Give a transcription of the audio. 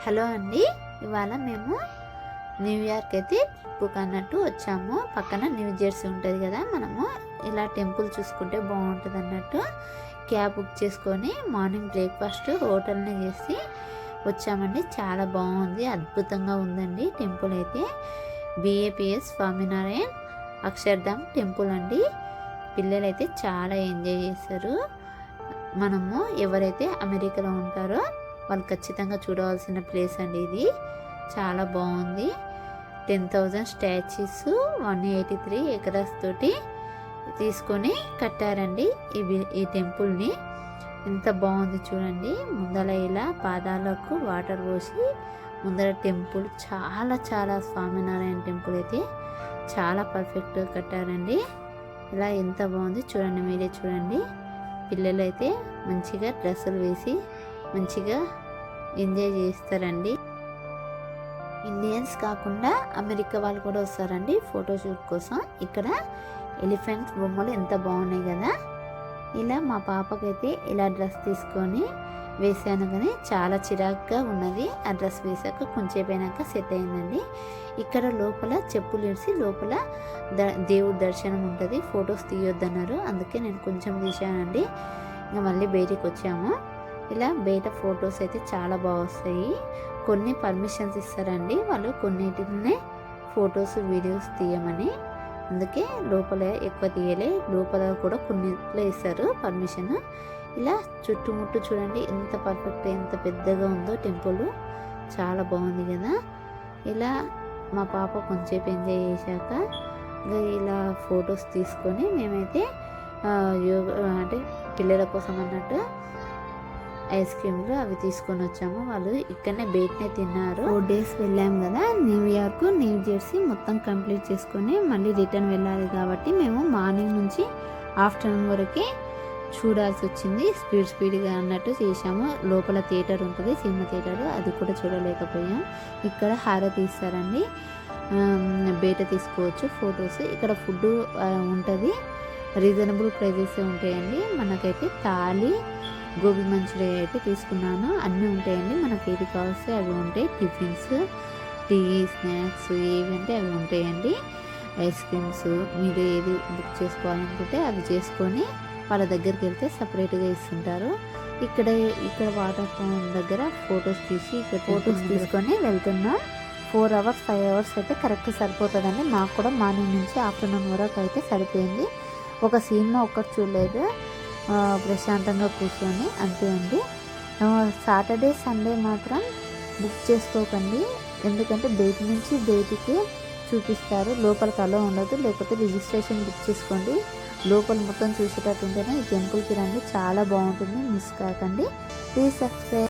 Hello అండి, ఇవాళ మేము న్యూయార్క్ అయితే ట్రిప్కి అన్నట్టు వచ్చాము. పక్కన న్యూ జెర్సీ ఉంటుంది కదా, మనము ఇలా టెంపుల్ చూసుకుంటే బాగుంటుంది అన్నట్టు క్యాబ్ బుక్ చేసుకొని మార్నింగ్ బ్రేక్ఫాస్ట్ హోటల్ని చేసి వచ్చామండి. చాలా బాగుంది, అద్భుతంగా ఉందండి టెంపుల్ అయితే. బిఏపిఎస్ స్వామినారాయణ అక్షర్ధామ్ టెంపుల్ అండి. పిల్లలైతే చాలా ఎంజాయ్ చేశారు. మనము ఎవరైతే అమెరికాలో ఉంటారో వాళ్ళు ఖచ్చితంగా చూడవలసిన ప్లేస్ అండి ఇది. చాలా బాగుంది. 10,000 స్టాచ్యూస్ 183 ఎకరాస్ తోటి తీసుకొని కట్టారండి ఈ టెంపుల్ని. ఎంత బాగుంది చూడండి. ముందర ఇలా పాదాలకు వాటర్ పోసి ముందర టెంపుల్ చాలా చాలా స్వామినారాయణ టెంపుల్ అయితే చాలా పర్ఫెక్ట్గా కట్టారండి. ఇలా ఎంత బాగుంది చూడండి, మీరే చూడండి. పిల్లలు అయితే మంచిగా డ్రెస్సులు వేసి మంచిగా ఎంజాయ్ చేస్తారండి. ఇండియన్స్ కాకుండా అమెరికా వాళ్ళు కూడా వస్తారండి ఫోటోషూట్ కోసం. ఇక్కడ ఎలిఫెంట్స్ బొమ్మలు ఎంత బాగున్నాయి కదా. ఇలా మా పాపకైతే ఇలా డ్రెస్ తీసుకొని వేసాను, కానీ చాలా చిరాకుగా ఉన్నది. ఆ డ్రెస్ వేసాక కొంచెం అయినాక సెట్ అయిందండి. ఇక్కడ లోపల చెప్పులు ఇడిసి లోపల దేవుడి దర్శనం ఉంటుంది. ఫొటోస్ తీయొద్దన్నారు, అందుకే నేను కొంచెం తీసానండి. ఇంకా మళ్ళీ బయటికి వచ్చాము. ఇలా బయట ఫొటోస్ అయితే చాలా బాగా వస్తాయి. కొన్ని పర్మిషన్స్ ఇస్తారండి వాళ్ళు, కొన్నిటినే ఫొటోస్ వీడియోస్ తీయమని. అందుకే లోపల ఎక్కువ తీయలే, లోపల కూడా కొన్నిట్లో ఇస్తారు పర్మిషన్. ఇలా చుట్టుముట్టు చూడండి ఎంత పర్ఫెక్ట్, ఎంత పెద్దగా ఉందో టెంపుల్. చాలా బాగుంది కదా. ఇలా మా పాప కొంచెంసేపు ఎంజాయ్ చేశాక ఇలా ఫొటోస్ తీసుకొని మేమైతే యోగా అంటే పిల్లల కోసం అన్నట్టు ఐస్ క్రీమ్లు అవి తీసుకొని వచ్చాము. వాళ్ళు ఇక్కడనే బయటనే తిన్నారు. 4 days వెళ్ళాము కదా న్యూయార్క్, న్యూ జెర్సీ మొత్తం కంప్లీట్ చేసుకొని మళ్ళీ రిటర్న్ వెళ్ళాలి కాబట్టి మేము మార్నింగ్ నుంచి ఆఫ్టర్నూన్ వరకు చూడాల్సి వచ్చింది. స్పీడ్గా అన్నట్టు చేసాము. లోపల థియేటర్ ఉంటుంది, సినిమా థియేటర్, అది కూడా చూడలేకపోయాం. ఇక్కడ హారతి ఇస్తారండి, బయట తీసుకోవచ్చు ఫొటోస్. ఇక్కడ ఫుడ్ ఉంటుంది, రీజనబుల్ ప్రైజెస్ ఉంటాయండి. మనకైతే థాలి, గోబీ మంచూరియా అయితే తీసుకున్నాను. అన్నీ ఉంటాయండి, మనకి ఏది కావస్తే అవి ఉంటాయి. టిఫిన్స్, టీ, స్నాక్స్ ఏవి అంటే అవి ఉంటాయండి. ఐస్ క్రీమ్స్ మీరు ఏది బుక్ చేసుకోవాలనుకుంటే అవి చేసుకొని వాళ్ళ దగ్గరికి వెళ్తే సపరేట్గా ఇస్తుంటారు. ఇక్కడ వాటర్ ఫాల్ దగ్గర ఫొటోస్ తీసి ఇక్కడ ఫొటోస్ తీసుకొని వెళ్తున్నాం. 4 hours 5 hours అయితే కరెక్ట్ సరిపోతుందండి. మాకు కూడా మార్నింగ్ నుంచి ఆఫ్టర్నూన్ వరకు అయితే సరిపోయింది. ఒక సినిమా ఒక్కటి చూడలేదు, ప్రశాంతంగా కూర్చొని అంతే అండి. సాటర్డే సండే మాత్రం బుక్ చేసుకోకండి, ఎందుకంటే బయట నుంచి బయటికి చూపిస్తారు, లోపలికి అలో ఉండదు. లేకపోతే రిజిస్ట్రేషన్ బుక్ చేసుకోండి. లోపల మొత్తం చూసేటట్టు ఉంటేనే ఈ టెంపుల్కి రండి, చాలా బాగుంటుంది, మిస్ కాకండి. Please subscribe.